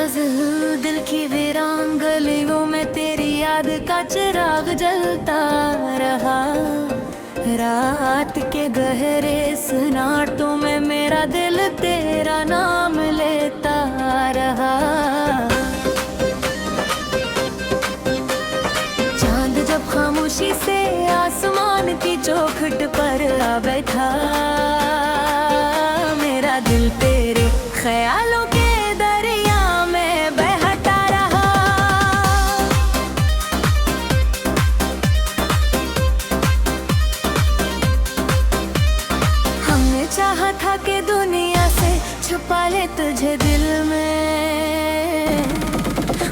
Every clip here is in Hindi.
दिल की वीरान गलियों में तेरी याद का चिराग जलता रहा। रात के गहरे सन्नाटों में मेरा दिल तेरा नाम लेता रहा। चांद जब खामोशी से आसमान की चौखट पर आ बैठा, मेरा दिल तेरे ख्यालों के दरिया में बहता रहा। हमने चाहा था कि दुनिया से छुपा ले तुझे दिल में,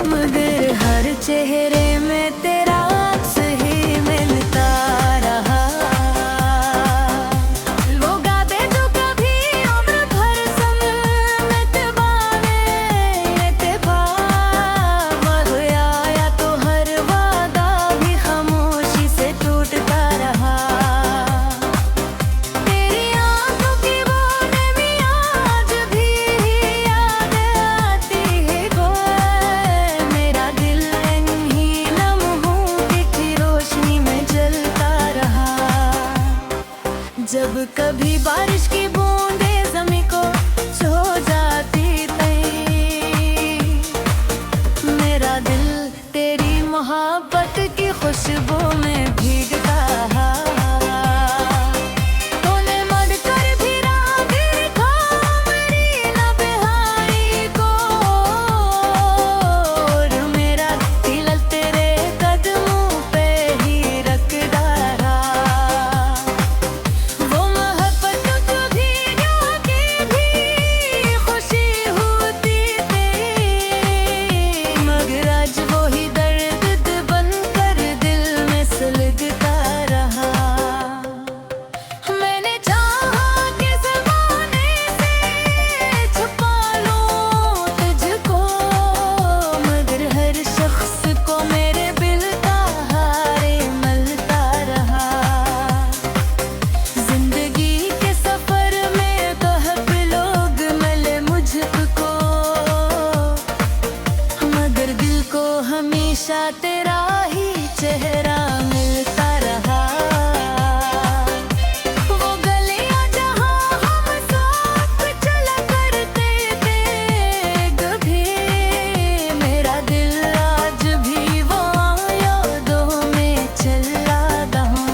मगर हर चेहरे में तेरा अक्स ही मिलता रहा। वो गाते जो कभी उम्र भर संग निभावे, या तो हर वादा भी खामोशी से टूटता रहा। तेरी आंखों की वो नमी आज भी याद आती है खोए। मेरा दिल इन्हीं लम्हों की रोशनी में जलता रहा। जब कभी बारिश की बूंदें ज़मीं को छू जाती थी, मेरा दिल तेरी मोहब्बत की खुशबू में भीगता रहा। तूने मर कर भी राह देखा मेरी नबहाई को, और मेरा दिल तेरे कदमों पे ही रखता रहा। वो मोहब्बत कभी की भी खुशी होती थी, मगर आज वो ही दर्द बनकर दिल में सुलगता रहा। मैंने चाहा कि ज़माने से छुपा लूं तुझको, मगर हर शख्स को मेरे दिल का हारे मिलता रहा। जिंदगी के सफर में कब लोग मिले मुझको, मगर दिल को हमेशा तेरा ही चेहरा मिलता रहा। वो गलियां जहां हम साथ चला करते थे कभी, मेरा दिल आज भी वो यादों में चला रहा।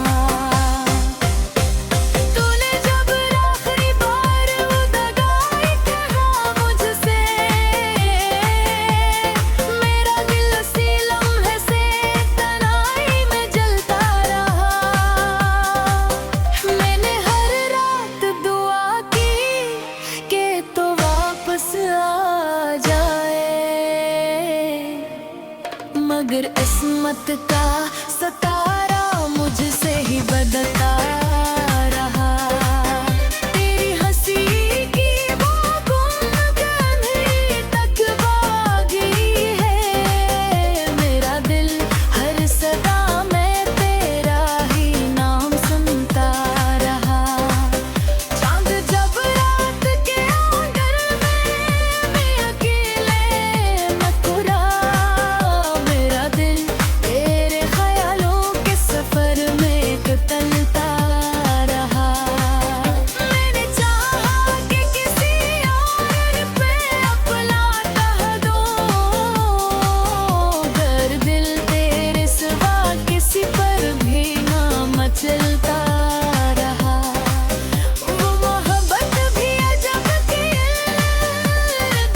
तूने जब आखिरी बार वो दगाई कहा मुझसे, मेरा दिल उसी लम्हे से तन्हाई में जलता रहा। मैंने हर रात दुआ की कि तू वापस आ जाए, मगर किस्मत का सतारा मुझसे ही बदलता रहा। तेरी हंसी की वो गुमगन तक बागी है, मेरा दिल हर सदा में तेरा ही नाम सुनता रहा। चांद जब रात के आंगन में मैं अकेले मुस्कुरा, मेरा दिल तेरे ख्यालों के सफर में कुतलता रहा। मैंने चाहा कि किसी और पे अपना कह दूं, मगर दिल तेरे सिवा किसी पर भी ना मचलता रहा। वो मोहब्बत भी अजब की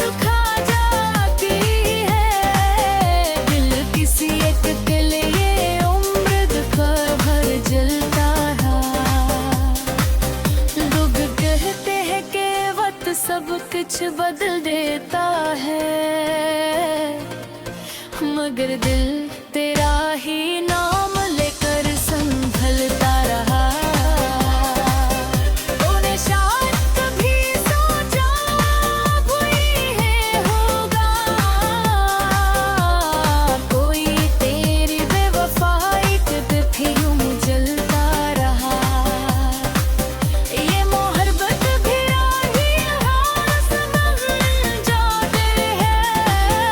दुखा जाती है, दिल किसी एक के लिए उम्र दुखा भर जलता रहा। लोग कहते हैं कि वक्त सब कुछ बदल देता है, मगर दिल तेरा ही नाम लेकर संभलता रहा। तूने शायद कभी सोचा कोई है होगा, कोई तेरी बेवफाई पे भी यूं जलता रहा। ये मोहब्बत भी राही है, समझ जाते हैं।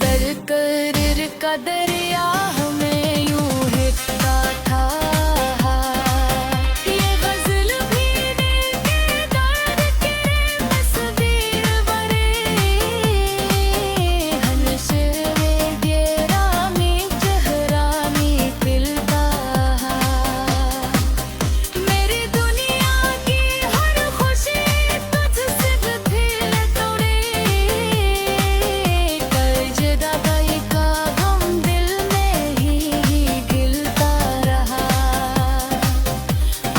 दर कर का दरिया हमें यूं हिटता था। ये गजल भी दिल के दर्द के तस्वीर बने, हनशे गेरा में चेहरा में खिलता। मेरी दुनिया की हर खुशी तुझसे दिल तोड़े, कर्जदा गई का गम दिल में ही गिलता रहा।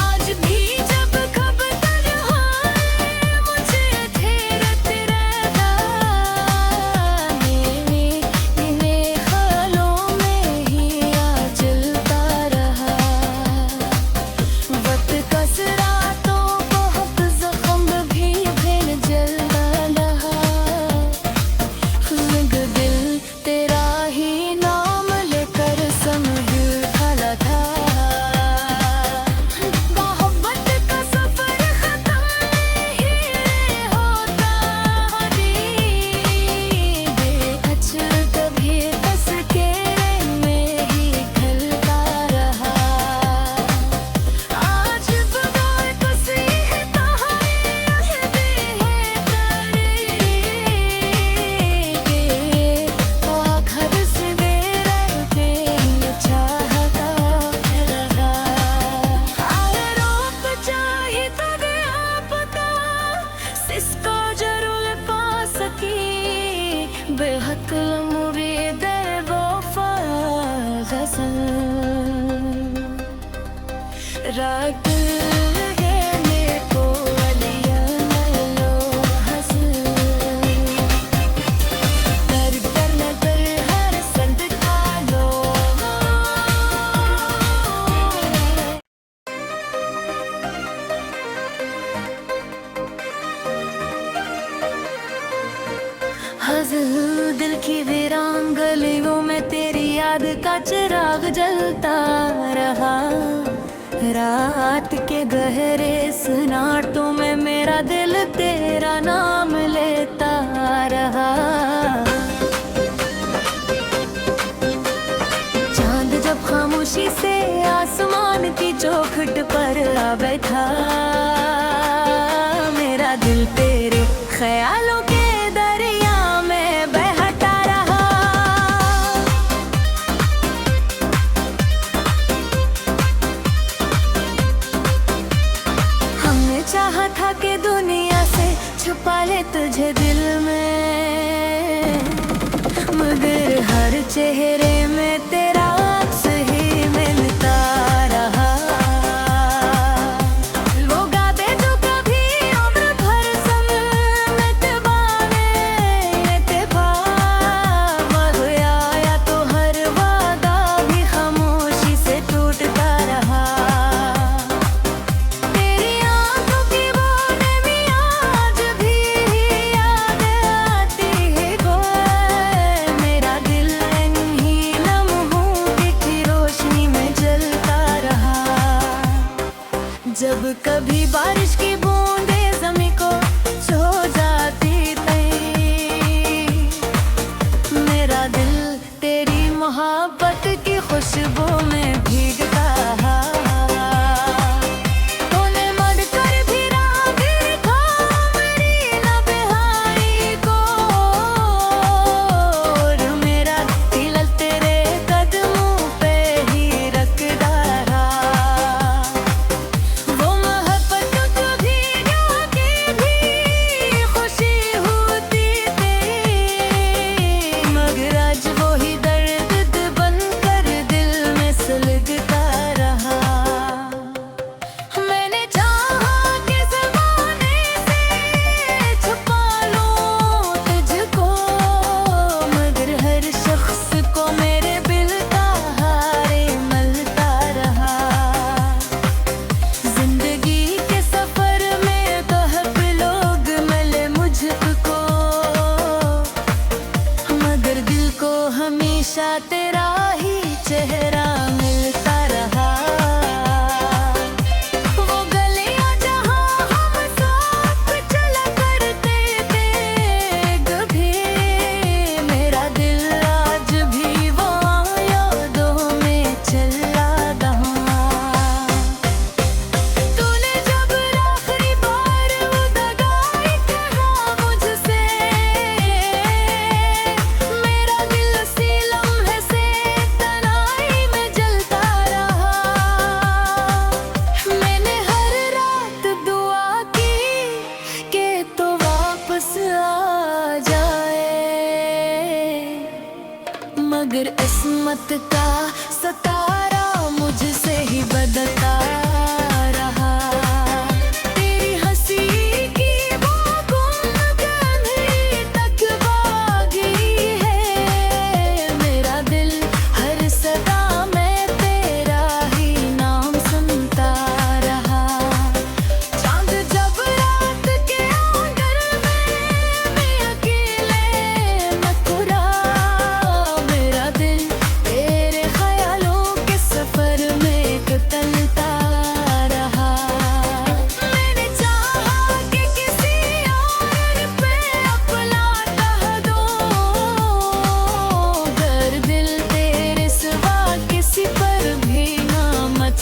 आज भी जब कब तन्हाई मुझे घेरत रहता, मेरे ख्यालों में ही आ चलता रहा। वक्त कसरातों को हक जख्म भी फिर जलता रहा। खुद दिल तेरा ही नाम लेकर समझ खड़ा था। मोहब्बत का सफर खत्म नहीं होता, बेअचल कभी तस्वीर में ही खलता रहा। आज बगैर किसी तहाई आखिर से बेरहते चाहता रहा। आरोप चाहे तो गया पता, सिसका जरूर पा सकी, बेहक मुरीद वफा गज़ल रात है मेरे को अलिया लो हंस, कर कर नजर हर संद का लो। हज़ल दिल की वीरान गलियों में तेरी याद का चिराग जलता रहा। रात के गहरे सन्नाटों में मेरा दिल तेरा नाम लेता रहा। चांद जब खामोशी से आसमान की चौखट पर आ बैठा, मेरा दिल तेरे ख्यालों के दरिया में बहता रहा। हमने चाहा था कि दुनिया से छुपा ले तुझे दिल में, मगर हर चेहरे में तेरा अक्स ही मिलता रहा। वो गाते जो कभी उम्र भर संग मितवाने गया, या तो हर वादा भी खामोशी से टूटता रहा। तेरी आंखों की वो नमी आज भी याद आती है गोए, मेरा दिल इन्हीं लम्हों की रोशनी में जलता रहा। जब कभी बारिश की बूंदें ज़मीं को छू जाती थी, मेरा दिल तेरी मोहब्बत की खुशबू में भीगता रहा। तूने मर कर भी राह देखा मेरी नबहाई को, और मेरा दिल तेरे कदमों पे ही रखता रहा। वो मोहब्बत कभी की भी खुशी होती थी, मगर आज वो ही दर्द बनकर दिल में सुलगता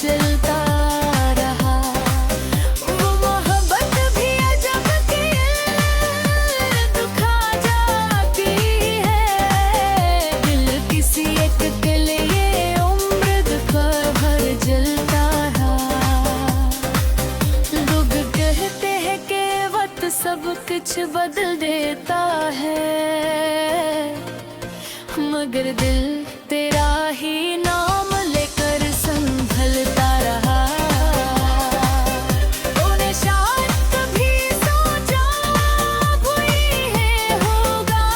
चलता रहा। वो मोहब्बत भी अजब की दुखा जाती है। दिल किसी एक के लिए उम्र भर जलता रहा। लोग कहते हैं कि वक्त सब कुछ बदल देता है, मगर दिल तेरा ही नाम लेकर संभलता रहा। तूने शायद कभी सोचा कोई है होगा,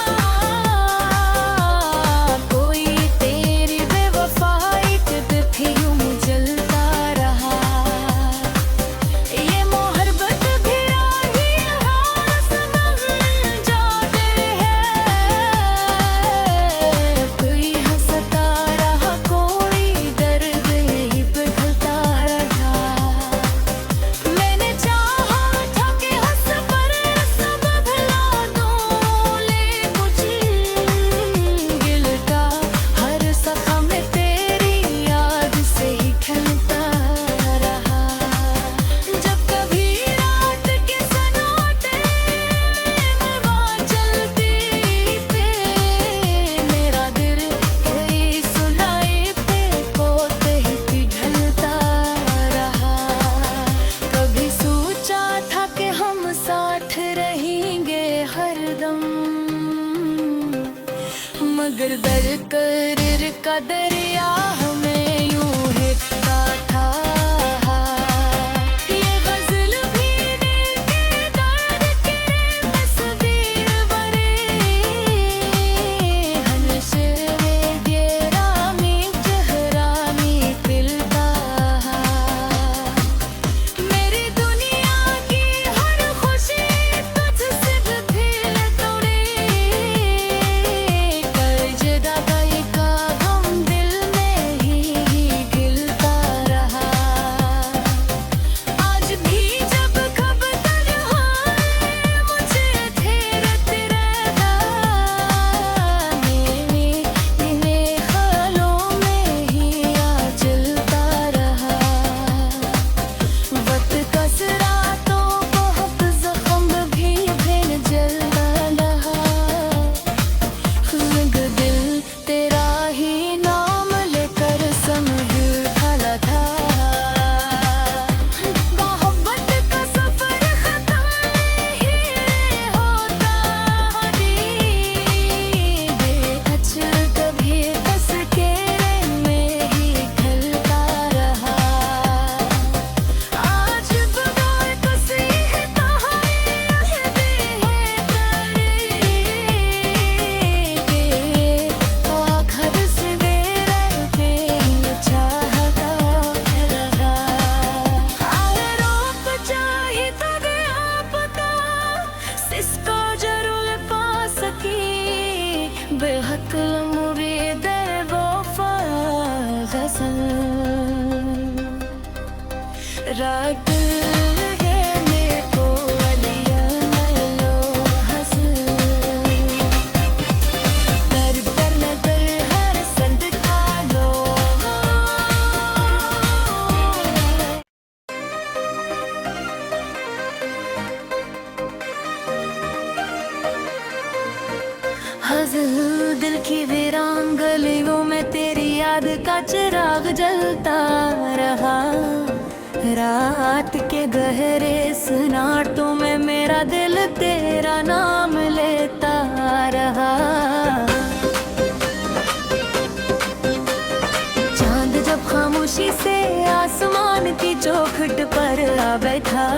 कोई तेरी बेवफाई पे भी यूं जलता रहा। ये मोहब्बत भी राही हास बन जाते हैं। कोई हंसता रहा, कोई दर्द ही पिघलता रहा। मैंने चाहा था कि हंस पर सब भुला दूं, ले कुछ गिलता हर सफा में तेरी याद से ही खिलता रहा। जब कभी रात के सन्नाटे में बात चलती पे, मेरा दिल कोई सुनाई पे पोते ही पिघलता रहा। कभी सोचा था कि हम साथ रहेंगे हरदम, मगर दरकर का दरिया हमें यूं हिटता था। ये गज़ल भी दिल के दर्द की तस्वीर बने, हनशे में दियरामी चेहरामी पिलता। मेरी दुनिया की हर खुशी तुझसे दिल तोड़े, कर जुदाई का गम दिल में ही गिलता रहा। आज भी जब कब तन्हाई मुझे घेरती रहता, मेरे ख्यालों में ही आ चलता रहा। वक्त कसरा तो बहुत जख्म भी फिर जलता रहा, मगर दिल तेरा ही नाम लेकर संभला था। मोहब्बत का सफर खत्म नहीं होता, बेअचल कभी तस्वीर में ही खलता रहा। आज बगैर किसी तहाई आखिर से मेरा दिल चाहता रहा। रोक चाहे तो गया पता, सिसको जरूर पा सकी। बेहद मुरीद वफा गज़ल रात है मेरे को अलिया लो हंस। दर दर नजर हर संद का लो। हज़ल दिल की वीरान गलियों में तेरी याद का चिराग जलता रहा। रात के गहरे सन्नाटों में मेरा दिल तेरा नाम लेता रहा। चांद जब खामोशी से आसमान की चौखट पर आ बैठा,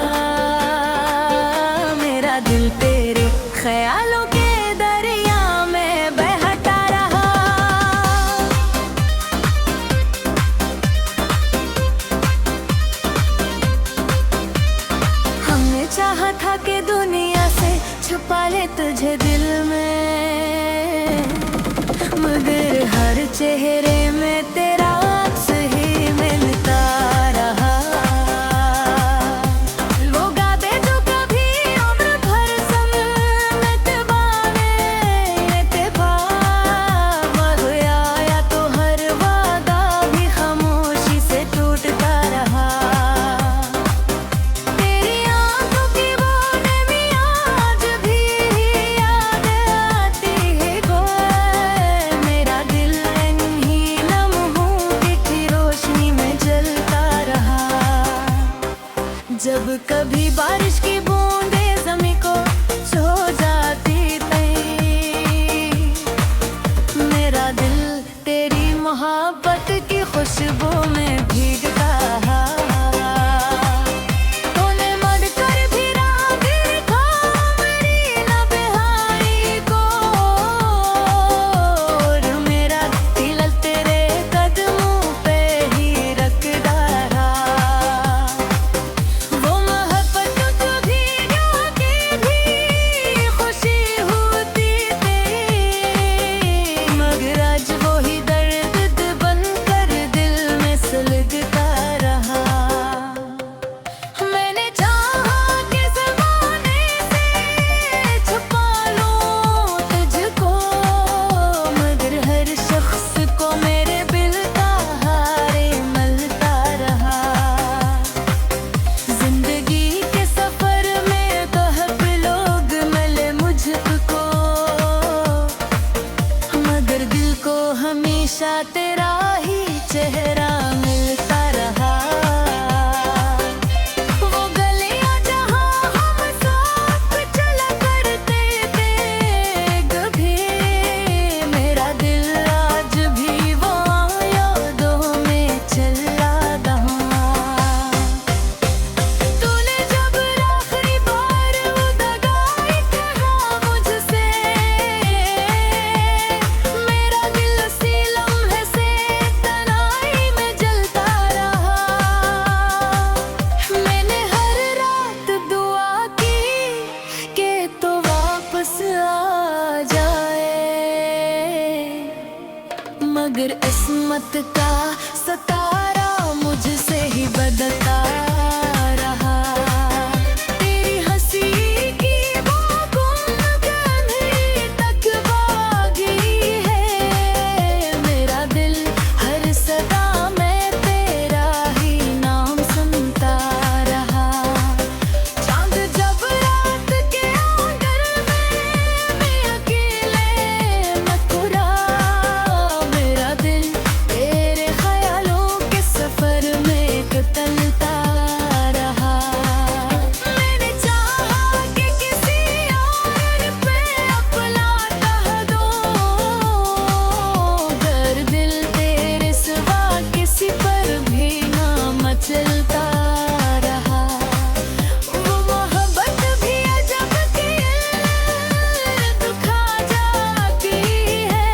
मेरा दिल तेरे ख्यालों के दरिया में बहता रहा। हमने चाहा था कि दुनिया से छुपा ले तुझे दिल में, मगर हर चेहरे में तेरा अक्स ही मिलता रहा। वो गाते जो कभी उम्र भर संग में तिबाने तिबाह या तो हर वादा भी खामोशी से टूटता जब कभी बारिश की बूंदें ज़मीं को छू जाती थी, मेरा दिल तेरी मोहब्बत की खुशबू में भीगता। तूने मर कर भी राह देखा मेरी नबहाई को, और मेरा दिल तेरे कदमों पे ही रखता रहा। वो मोहब्बत कभी की भी खुशी होती थी, मगर आज वो ही दर्द बनकर दिल में सुलगता रहा। मैंने चाहा कि ज़माने से छुपा लूं तुझको, मगर हर शख्स को मेरे दिल का हारे मिलता रहा। जिंदगी के सफर में बहुत लोग मिले मुझको, मगर दिल को हमेशा तेरा ही चेहरा मिलता रहा। वो गलियां जहां हम साथ चला करते थे कभी, मेरा दिल आज भी वो यादों में चला रहा। तूने जब आखिरी बार वो दगाई कहा मुझसे, मेरा दिल उसी लम्हे से तन्हाई में जलता रहा। मैंने हर रात दुआ की कि तू वापस आ जाए, मगर किस्मत का सतारा मुझसे ही बदलता रहा। तेरी हंसी की वो गुंजन ही तक बागी है, मेरा दिल हर सदा में तेरा ही नाम सुनता रहा। चांद जब रात के आंगन में मैं अकेले मथुरा, मेरा दिल तेरे ख्यालों के सफर में कतलता रहा। मैंने चाहा कि किसी और पे अपना कह दूं, मगर दिल तेरे सिवा किसी पर भी ना मचलता रहा। वो मोहब्बत भी अजब की दुखा जाती है,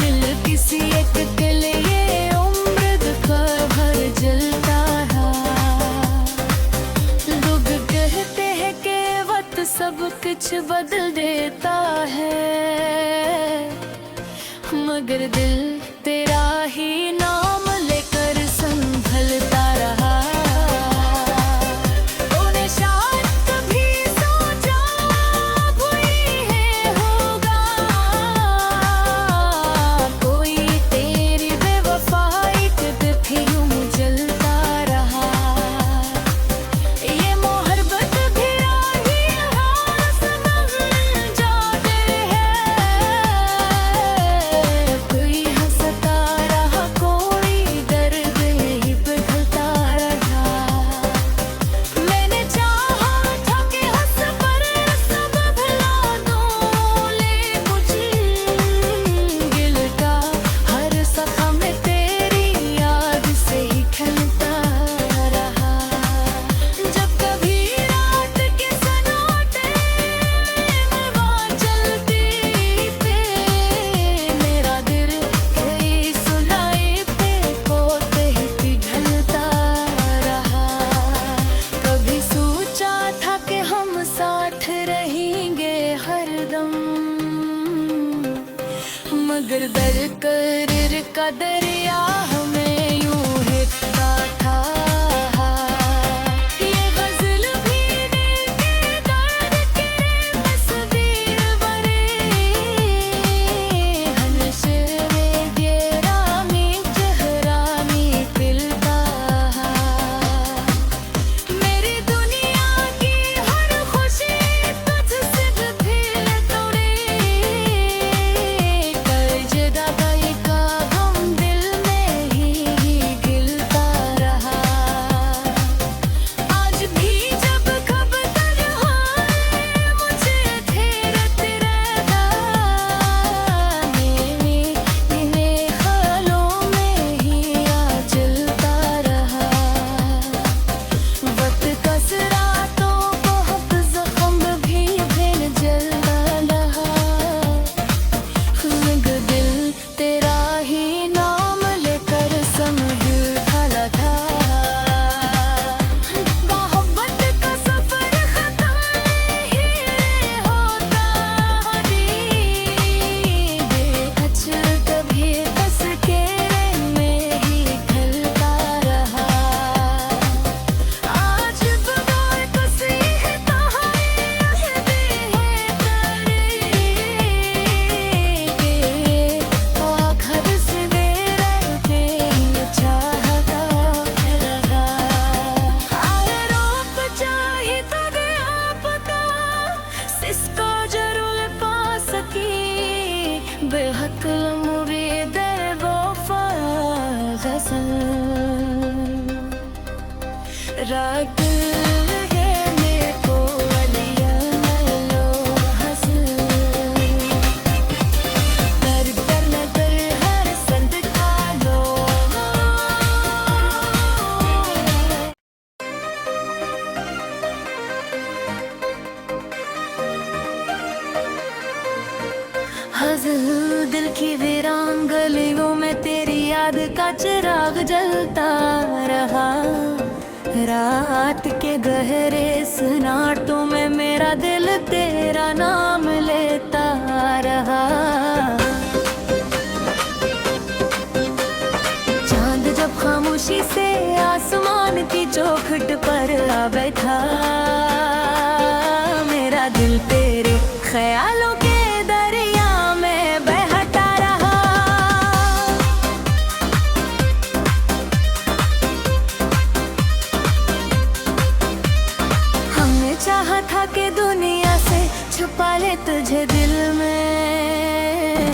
दिल किसी एक के लिए उम्र दुखा भर जलता रहा। लोग कहते हैं कि वक्त सब कुछ बदल देता है, मगर दिल तेरा ही नाम लेकर संभलता रहा। तूने शायद कभी सोचा कोई है होगा, कोई तेरी बेवफाई के भी यूं जलता रहा। ये मोहब्बत भी राही समझ जाते हैं, कोई हंसता रहा कोई दर्द ही पिघलता रहा। मैंने चाहा था कि हंस पर सब भुला दूं, ले कुछ गिल का हर जख्म तेरी याद से ही खिलता रहा। जब कभी रात के सन्नाटे में वहाँ चलती थी, मेरा दिल कई सुनाई पे पोते ही पिघलता रहा। कभी सोचा था कि हम साथ रहेंगे हरदम, मगर दरकर का दरिया हमें यूं हिलता था। ये गज़ल भी दिल के दर्द के तस्वीर बने, हनशरे दियरा में चेहरा में खिलता। मेरी दुनिया की हर खुशी तुझसे भी तोड़े, कर जदा का गम दिल में रात है मेरे को अलिया लो हंस कर कर नजर हर संद का लो हज़ल दिल की वीरान गलियों में तेरी याद का चिराग जलता रहा। रात के गहरे सन्नाटों में मेरा दिल तेरा नाम लेता रहा। चांद जब खामोशी से आसमान की चौखट पर आ बैठा, मेरा दिल तेरे ख्यालों के दरिया में बहता रहा। हमने चाहा था कि दुनिया से छुपा ले तुझे दिल में,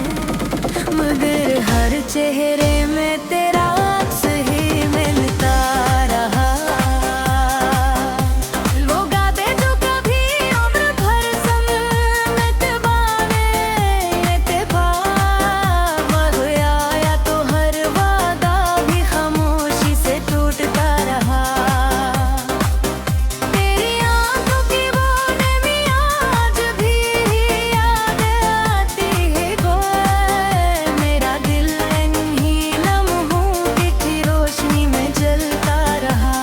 मगर हर चेहरे में तेरा अक्स ही मिलता रहा। वो गाते जो कभी उम्र भर संग निभावे, या तो हर वादा भी खामोशी से टूटता रहा। तेरी आंखों की वो नमी आज भी याद आती है गोए, मेरा दिल इन्हीं लम्हों की रोशनी में जलता रहा।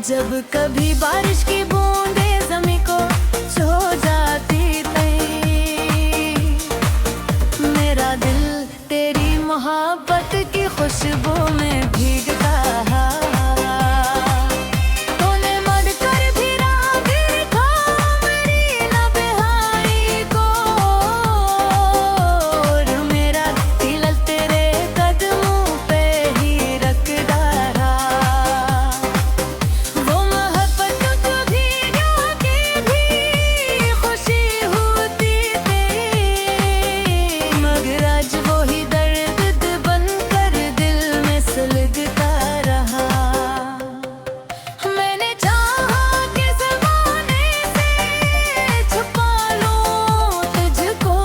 जब कभी बारिश की बूंदें ज़मीं को छू जाती थी, मेरा दिल तेरी मोहब्बत की खुशबू में भीगता रहा। तूने मर कर भी राह देखा मेरी नबहाई को, और मेरा दिल तेरे कदमों पे ही रखता रहा। वो मोहब्बत कभी की भी खुशी होती थी, मगर आज वो ही दर्द बनकर दिल में सुलगता रहा। मैंने चाहा कि ज़माने से छुपा लूं तुझको,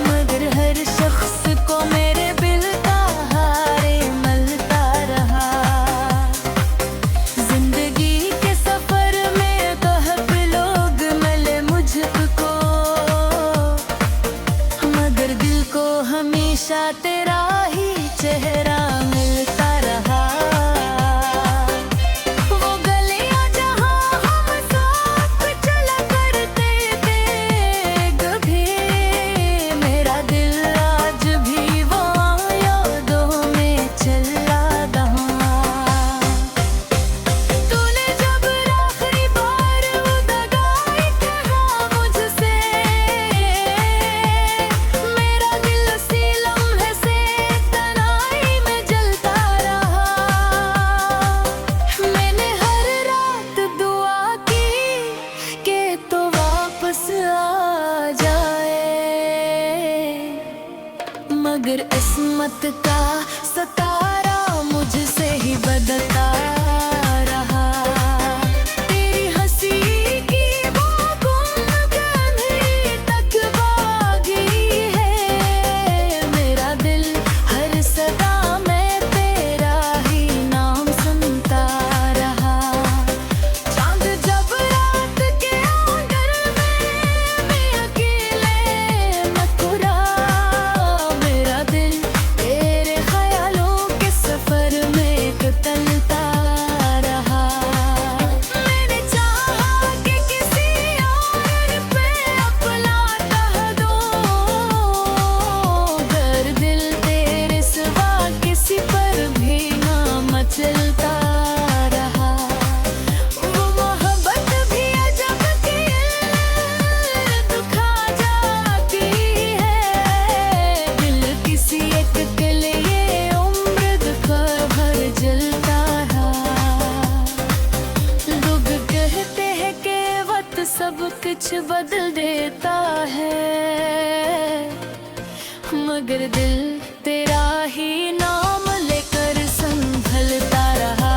मगर हर शख्स को मेरे दिल का हारे मिलता रहा। जिंदगी के सफर में कहब लोग मिले मुझको, मगर दिल को हमेशा तेरा ही चेहरा मिलता रहा। वो गलियां जहां हम साथ चला करते थे कभी, मेरा दिल आज भी वो यादों में चला रहा। तूने जब आखिरी बार वो दगाई कहा मुझसे, मेरा दिल उसी लम्हे से तन्हाई में जलता रहा। मैंने हर रात दुआ की कि तो वापस आ जाए, मगर किस्मत का सतारा मुझसे ही बदलता रहा। तेरी हंसी की वो गुमगन तक बागी है, मेरा दिल हर सदा में तेरा ही नाम सुनता रहा। चांद जब रात के आंगन में मैं अकेले मथुरा, मेरा दिल तेरे ख्यालों के सफर में कतलता रहा। मैंने चाहा कि किसी और पे अपना कह दूं, मगर दिल तेरे सिवा किसी पर भी ना मचलता रहा। वो मोहब्बत भी अजब की दुखा जाती है, दिल किसी एक के लिए उम्र दुखा भर जलता रहा। लोग कहते हैं कि वक्त सब कुछ बदल देता है, मगर दिल तेरा ही नाम लेकर संभलता रहा।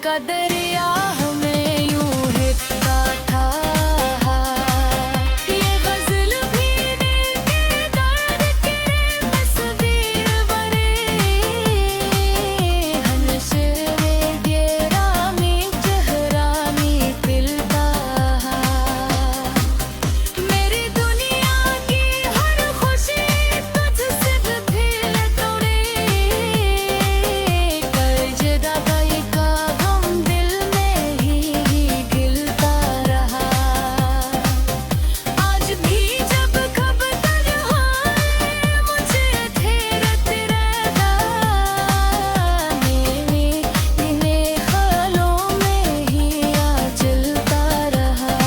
का दरिया हमें यूं हिलता था। ये गज़ल भी दिल के दर्द के तस्वीर बने। हनशरे गेरामी चेहरामी दिलता। मेरी दुनिया की हर खुशी तुझसे दिल तोड़े। कर्जदा गई का गम दिल में ही गिलता रहा। आज भी जब कब तन्हाई मुझे घेरती रहता। मेरे इन्हीं ख्यालों में ही आ चलता रहा।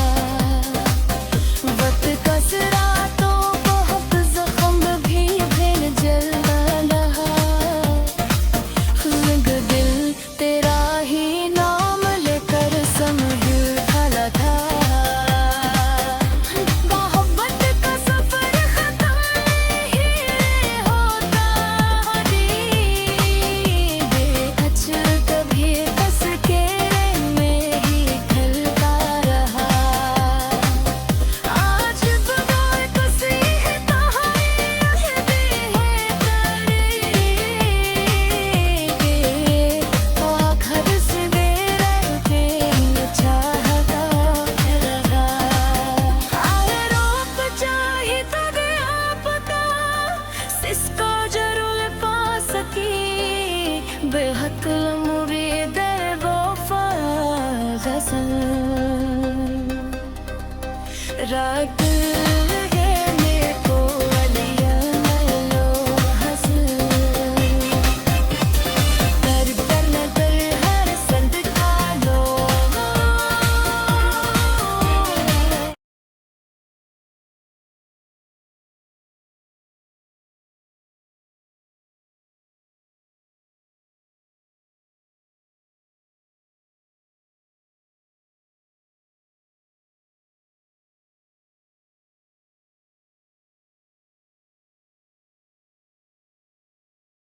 वक्त कसरा तो बहुत जख्म भी फिर जलता रहा। खुद दिल तेरा ही नाम लेकर समहिल खड़ा था। मोहब्बत का सफर खत्म नहीं होता। बेअचल कभी तस्कीर में ही खलता रहा। आज बगैर किसी तहाई भी है आखिर से देर के चाहता रहा। आए रोक चाहे तो गया पता सिसका जरूर पा सकी। बेहद मुरीद वफा गज़ल रात